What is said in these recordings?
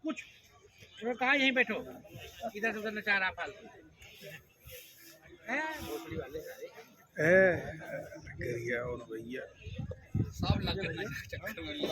कुछ उन्होंने कहा यहीं बैठो, इधर से उधर नचा रहा फालतू है भोसड़ी वाले गिर गया और भैया सब लग गए चक्कर में ले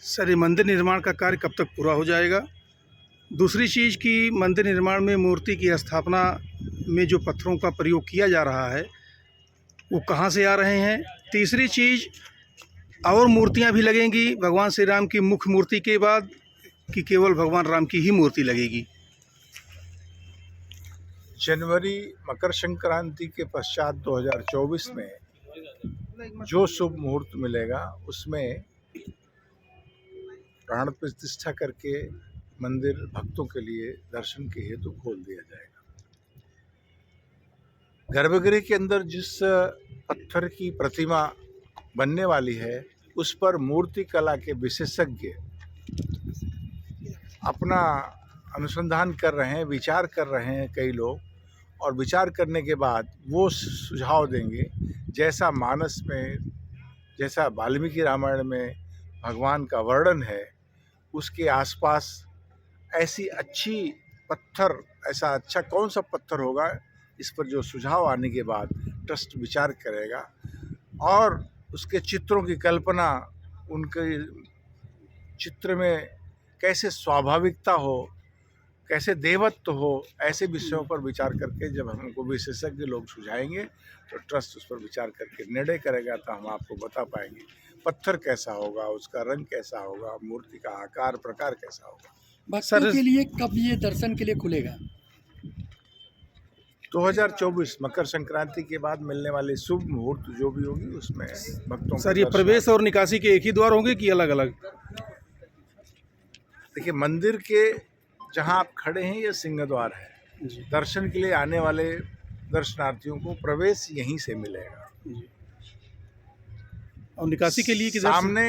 सर, ये मंदिर निर्माण का कार्य कब तक पूरा हो जाएगा? दूसरी चीज़ कि मंदिर निर्माण में मूर्ति की स्थापना में जो पत्थरों का प्रयोग किया जा रहा है वो कहाँ से आ रहे हैं? तीसरी चीज़, और मूर्तियाँ भी लगेंगी भगवान श्री राम की मुख्य मूर्ति के बाद कि केवल भगवान राम की ही मूर्ति लगेगी? जनवरी मकर संक्रांति के पश्चात 2024 में जो शुभ मुहूर्त मिलेगा उसमें प्राण प्रतिष्ठा करके मंदिर भक्तों के लिए दर्शन के हेतु खोल दिया जाएगा। गर्भगृह के अंदर जिस पत्थर की प्रतिमा बनने वाली है उस पर मूर्ति कला के विशेषज्ञ अपना अनुसंधान कर रहे हैं, विचार कर रहे हैं कई लोग, और विचार करने के बाद वो सुझाव देंगे जैसा मानस में, जैसा वाल्मीकि रामायण में भगवान का वर्णन है उसके आसपास ऐसी अच्छी पत्थर, ऐसा अच्छा कौन सा पत्थर होगा, इस पर जो सुझाव आने के बाद ट्रस्ट विचार करेगा और उसके चित्रों की कल्पना, उनके चित्र में कैसे स्वाभाविकता हो, कैसे देवत्व हो, ऐसे विषयों पर विचार करके जब हमको विशेषज्ञ लोग सुझाएंगे तो ट्रस्ट उस पर विचार करके निर्णय करेगा, तो हम आपको बता पाएंगे पत्थर कैसा होगा, उसका रंग कैसा होगा, मूर्ति का आकार प्रकार कैसा होगा। भक्तों के लिए कब ये दर्शन के लिए खुलेगा? 2024 मकर संक्रांति के बाद मिलने वाली शुभ मुहूर्त जो भी होगी उसमें भक्तों सर, ये प्रवेश और निकासी के एक ही द्वार होंगे कि अलग अलग? देखिए, मंदिर के जहां आप खड़े हैं ये सिंह द्वार है। दर्शन के लिए आने वाले दर्शनार्थियों को प्रवेश यहीं से मिलेगा। और निकासी के लिए किधर? सामने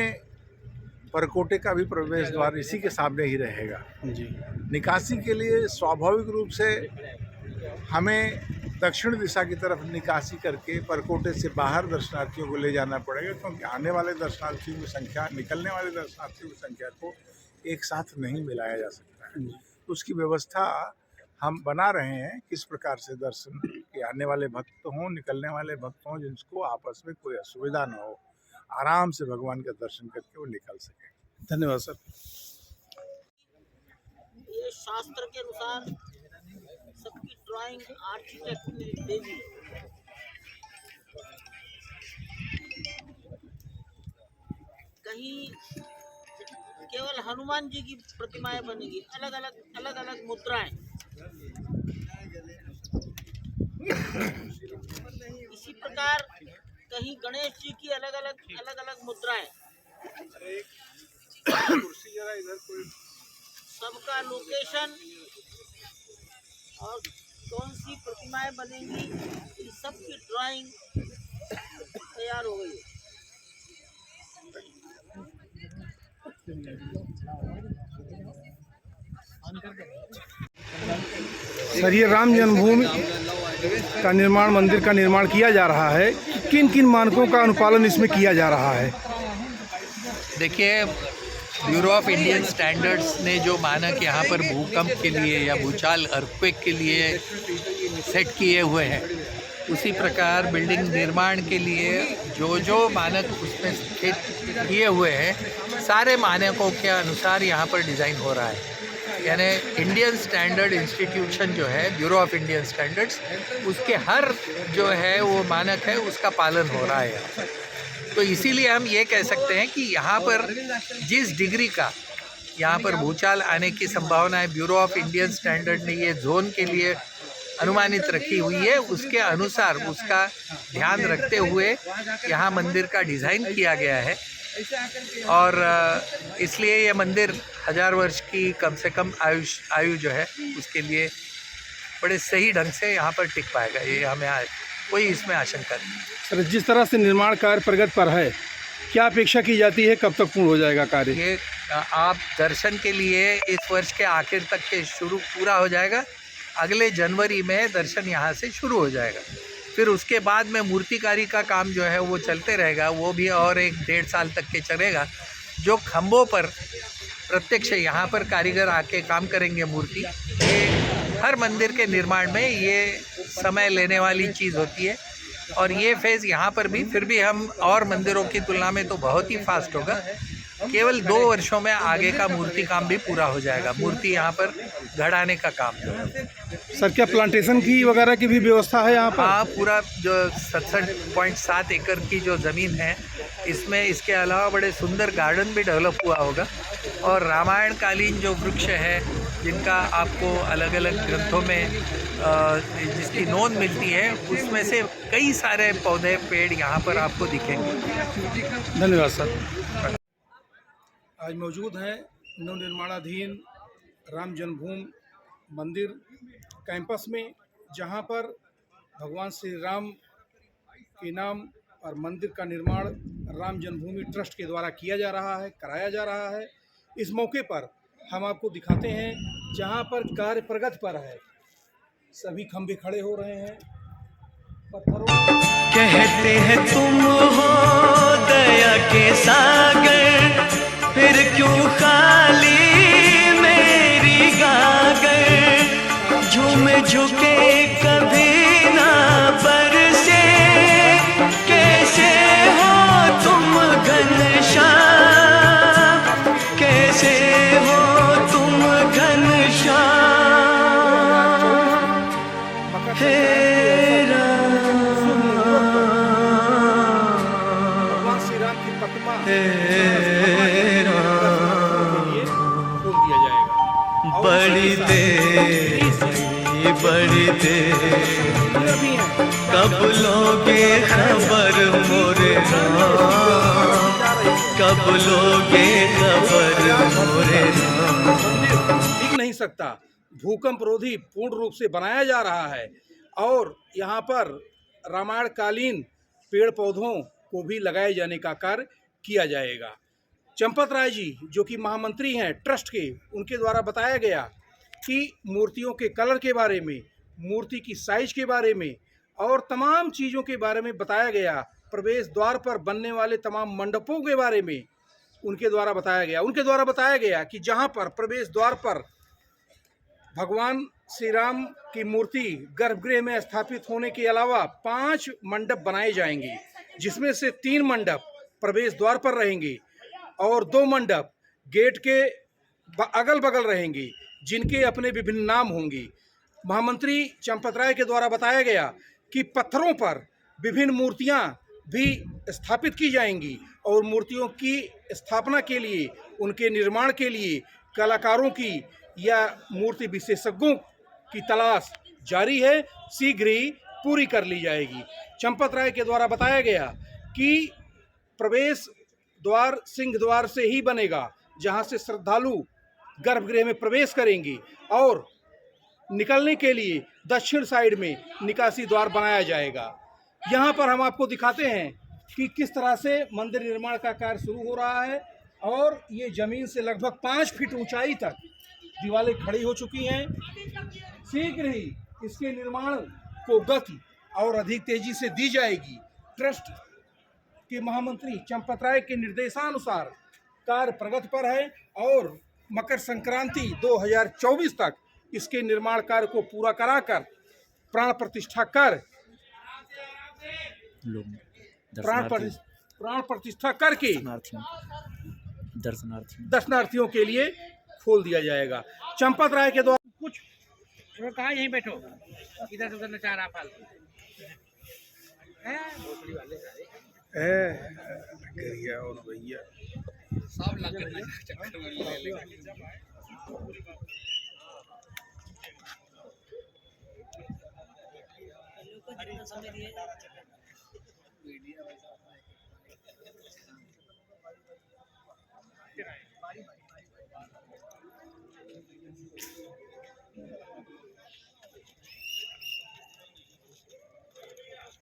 परकोटे का भी प्रवेश द्वार इसी के सामने ही रहेगा जी। निकासी के लिए स्वाभाविक रूप से हमें दक्षिण दिशा की तरफ निकासी करके परकोटे से बाहर दर्शनार्थियों को ले जाना पड़ेगा, क्योंकि आने वाले दर्शनार्थियों की संख्या, निकलने वाले दर्शनार्थियों की संख्या को एक साथ नहीं मिलाया जा सकता है। उसकी व्यवस्था हम बना रहे हैं, किस प्रकार से दर्शन के आने वाले भक्त हों, निकलने वाले भक्त हों, जिनको आपस में कोई असुविधा न हो, आराम से भगवान का दर्शन करके वो निकल सके। धन्यवाद सर। ये शास्त्र के अनुसार सबकी ड्राइंग आर्किटेक्ट ने दे दी। कहीं केवल हनुमान जी की प्रतिमाएं बनेगी, अलग अलग मुद्राएं। इसी प्रकार कहीं गणेश जी की अलग अलग मुद्राएं। सबका लोकेशन और कौन सी प्रतिमाएं बनेंगी, इन सब की ड्राइंग तैयार हो गई है। सर, ये राम जन्मभूमि का निर्माण, मंदिर का निर्माण किया जा रहा है, किन किन मानकों का अनुपालन इसमें किया जा रहा है? देखिए, ब्यूरो ऑफ इंडियन स्टैंडर्ड्स ने जो मानक यहाँ पर भूकंप के लिए या भूचाल अर्थक्वेक के लिए सेट किए हुए हैं, उसी प्रकार बिल्डिंग निर्माण के लिए जो मानक उसमें सेट किए हुए हैं, सारे मानकों के अनुसार यहाँ पर डिज़ाइन हो रहा है। यानी इंडियन स्टैंडर्ड इंस्टीट्यूशन जो है, ब्यूरो ऑफ इंडियन स्टैंडर्ड्स, उसके हर जो है वो मानक है उसका पालन हो रहा है। तो इसीलिए हम ये कह सकते हैं कि यहाँ पर जिस डिग्री का यहाँ पर भूचाल आने की संभावना है, ब्यूरो ऑफ इंडियन स्टैंडर्ड ने ये जोन के लिए अनुमानित रखी हुई है, उसके अनुसार उसका ध्यान रखते हुए यहाँ मंदिर का डिज़ाइन किया गया है। और इसलिए ये मंदिर 1000 वर्ष की कम से कम आयु जो है उसके लिए बड़े सही ढंग से यहाँ पर टिक पाएगा, ये हमें कोई इसमें आशंका नहीं। सर, जिस तरह से निर्माण कार्य प्रगति पर है, क्या अपेक्षा की जाती है, कब तक पूर्ण हो जाएगा कार्य? ये आप दर्शन के लिए इस वर्ष के आखिर तक के पूरा हो जाएगा। अगले जनवरी में दर्शन यहाँ से शुरू हो जाएगा। फिर उसके बाद में मूर्तिकारी का काम जो है वो चलते रहेगा, वो भी और 1-1.5 साल तक के चलेगा। जो खंभों पर प्रत्यक्ष यहाँ पर कारीगर आके काम करेंगे मूर्ति, ये हर मंदिर के निर्माण में ये समय लेने वाली चीज़ होती है। और ये फेज़ यहाँ पर भी फिर भी हम और मंदिरों की तुलना में तो बहुत ही फास्ट होगा। केवल 2 वर्षों में आगे का मूर्ति काम भी पूरा हो जाएगा। मूर्ति यहाँ पर गढ़ाने का काम जो है। सर, क्या प्लांटेशन की वगैरह की भी व्यवस्था है यहाँ पर? हाँ, पूरा जो 67.7 एकड़ की जो ज़मीन है, इसमें इसके अलावा बड़े सुंदर गार्डन भी डेवलप हुआ होगा। और रामायण कालीन जो वृक्ष है, जिनका आपको अलग अलग ग्रंथों में जिसकी नोंद मिलती है, उसमें से कई सारे पौधे पेड़ यहाँ पर आपको दिखेंगे। धन्यवाद सर। आज मौजूद हैं नवनिर्माणाधीन राम जन्मभूमि मंदिर कैंपस में, जहां पर भगवान श्री राम के नाम और मंदिर का निर्माण राम जन्मभूमि ट्रस्ट के द्वारा किया जा रहा है, कराया जा रहा है। इस मौके पर हम आपको दिखाते हैं जहां पर कार्य प्रगति पर है। सभी खंभे खड़े हो रहे हैं, पत्थरों कहते हैं तुम हो दया के सागर, फिर क्यों खाली मेरी गागर, झूम झुके कभी ना बरसे, कैसे हो तुम घनश्याम, कैसे हो तुम घनश्याम, हे भगवान श्री राम की प्रतिमा बड़ी देर बड़ी देर कब लोगे खबर मोरे राम, कब लोगे खबर मोरे राम। टिक नहीं सकता, भूकंप रोधी पूर्ण रूप से बनाया जा रहा है। और यहाँ पर रामायण कालीन पेड़ पौधों को भी लगाए जाने का कार्य किया जाएगा। चंपत राय जी, जो कि महामंत्री हैं ट्रस्ट के, उनके द्वारा बताया गया कि मूर्तियों के कलर के बारे में, मूर्ति की साइज के बारे में और तमाम चीज़ों के बारे में बताया गया। प्रवेश द्वार पर बनने वाले तमाम मंडपों के बारे में उनके द्वारा बताया गया। उनके द्वारा बताया गया कि जहाँ पर प्रवेश द्वार पर भगवान श्री राम की मूर्ति गर्भगृह में स्थापित होने के अलावा 5 मंडप बनाए जाएंगे, जिसमें से 3 मंडप प्रवेश द्वार पर रहेंगे और 2 मंडप गेट के अगल बगल रहेंगे, जिनके अपने विभिन्न नाम होंगे। महामंत्री चंपत राय के द्वारा बताया गया कि पत्थरों पर विभिन्न मूर्तियां भी स्थापित की जाएंगी और मूर्तियों की स्थापना के लिए, उनके निर्माण के लिए कलाकारों की या मूर्ति विशेषज्ञों की तलाश जारी है, शीघ्र ही पूरी कर ली जाएगी। चंपत राय के द्वारा बताया गया कि प्रवेश द्वार सिंह द्वार से ही बनेगा, जहां से श्रद्धालु गर्भगृह में प्रवेश करेंगे और निकलने के लिए दक्षिण साइड में निकासी द्वार बनाया जाएगा। यहाँ पर हम आपको दिखाते हैं कि किस तरह से मंदिर निर्माण का कार्य शुरू हो रहा है और ये जमीन से लगभग 5 फीट ऊंचाई तक दीवारें खड़ी हो चुकी हैं। शीघ्र ही इसके निर्माण को गति और अधिक तेजी से दी जाएगी। ट्रस्ट के महामंत्री चंपत राय के निर्देशानुसार कार्य प्रगति पर है और मकर संक्रांति 2024 तक इसके निर्माण कार्य को पूरा कराकर प्राण प्रतिष्ठा कर प्राण प्रतिष्ठा करके दर्शनार्थियों के लिए खोल दिया जाएगा। चंपत राय के द्वारा कुछ कहा यहीं बैठो, इधर से उधर नचा रहा फालतू करिया और भैया सब लगे चक्कर में ले